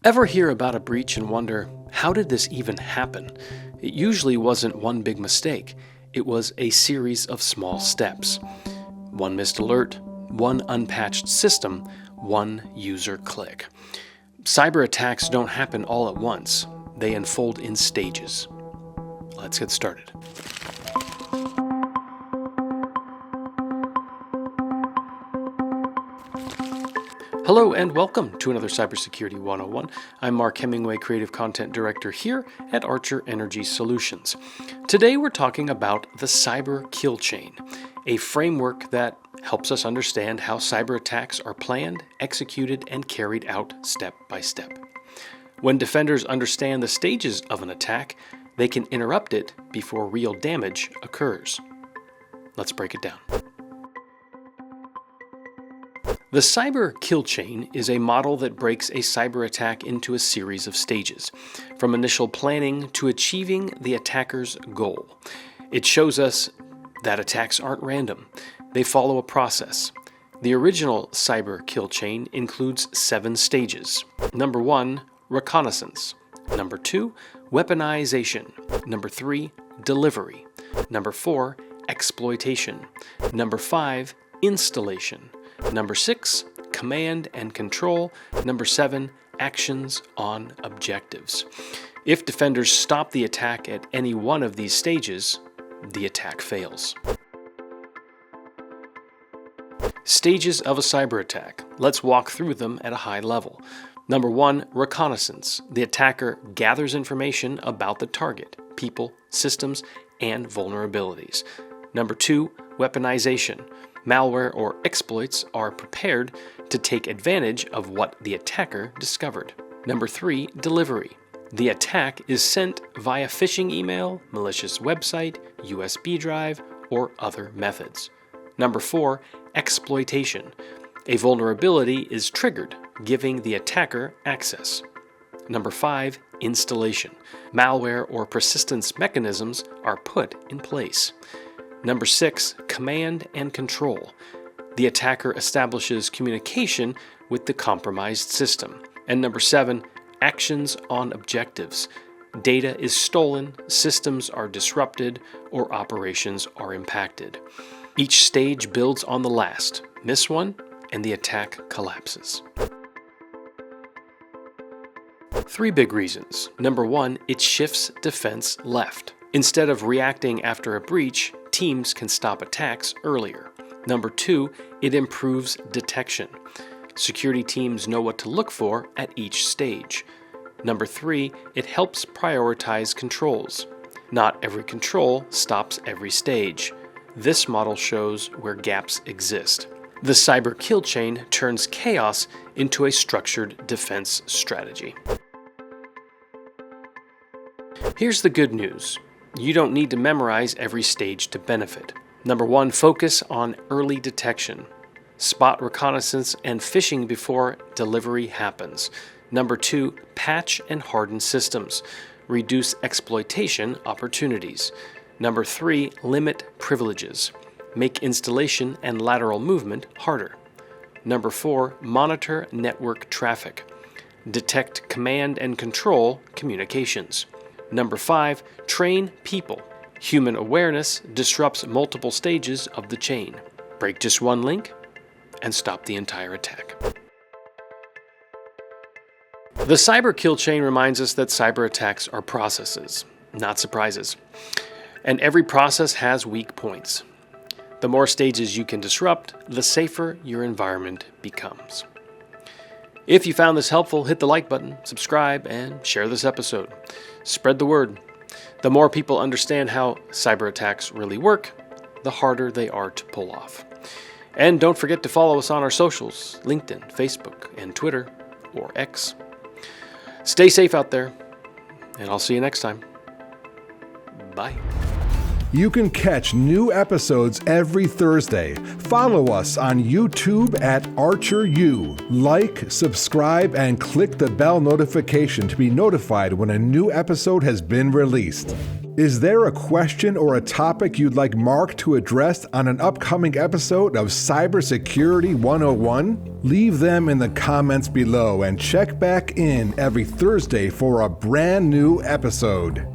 Ever hear about a breach and wonder, how did this even happen? It usually wasn't one big mistake. It was a series of small steps. One missed alert, one unpatched system, one user click. Cyber attacks don't happen all at once. They unfold in stages. Let's get started. Hello and welcome to another Cybersecurity 101. I'm Mark Hemingway, Creative Content Director here at Archer Energy Solutions. Today we're talking about the cyber kill chain, a framework that helps us understand how cyber attacks are planned, executed, and carried out step by step. When defenders understand the stages of an attack, they can interrupt it before real damage occurs. Let's break it down. The cyber kill chain is a model that breaks a cyber attack into a series of stages, from initial planning to achieving the attacker's goal. It shows us that attacks aren't random. They follow a process. The original cyber kill chain includes 7 stages. Number 1, reconnaissance. Number 2, weaponization. Number 3, delivery. Number 4, exploitation. Number 5, installation. Number 6, command and control. Number 7, actions on objectives. If defenders stop the attack at any one of these stages, the attack fails. Stages of a cyber attack. Let's walk through them at a high level. Number 1, reconnaissance. The attacker gathers information about the target, people, systems, and vulnerabilities. Number 2, weaponization. Malware or exploits are prepared to take advantage of what the attacker discovered. Number 3, delivery. The attack is sent via phishing email, malicious website, USB drive, or other methods. Number 4, exploitation. A vulnerability is triggered, giving the attacker access. Number 5, installation. Malware or persistence mechanisms are put in place. Number 6, command and control. The attacker establishes communication with the compromised system. And number 7, actions on objectives. Data is stolen, systems are disrupted, or operations are impacted. Each stage builds on the last. Miss one, and the attack collapses. 3 big reasons. Number 1, it shifts defense left. Instead of reacting after a breach, teams can stop attacks earlier. Number 2, it improves detection. Security teams know what to look for at each stage. Number 3, it helps prioritize controls. Not every control stops every stage. This model shows where gaps exist. The cyber kill chain turns chaos into a structured defense strategy. Here's the good news. You don't need to memorize every stage to benefit. Number 1, focus on early detection. Spot reconnaissance and phishing before delivery happens. Number 2, patch and harden systems. Reduce exploitation opportunities. Number 3, limit privileges. Make installation and lateral movement harder. Number 4, monitor network traffic. Detect command and control communications. Number 5, train people. Human awareness disrupts multiple stages of the chain. Break just one link and stop the entire attack. The cyber kill chain reminds us that cyber attacks are processes, not surprises. And every process has weak points. The more stages you can disrupt, the safer your environment becomes. If you found this helpful, hit the like button, subscribe, and share this episode. Spread the word. The more people understand how cyber attacks really work, the harder they are to pull off. And don't forget to follow us on our socials, LinkedIn, Facebook, and Twitter, or X. Stay safe out there, and I'll see you next time. Bye. You can catch new episodes every Thursday. Follow us on YouTube at ArcherU. Like, subscribe, and click the bell notification to be notified when a new episode has been released. Is there a question or a topic you'd like Mark to address on an upcoming episode of Cybersecurity 101? Leave them in the comments below and check back in every Thursday for a brand new episode.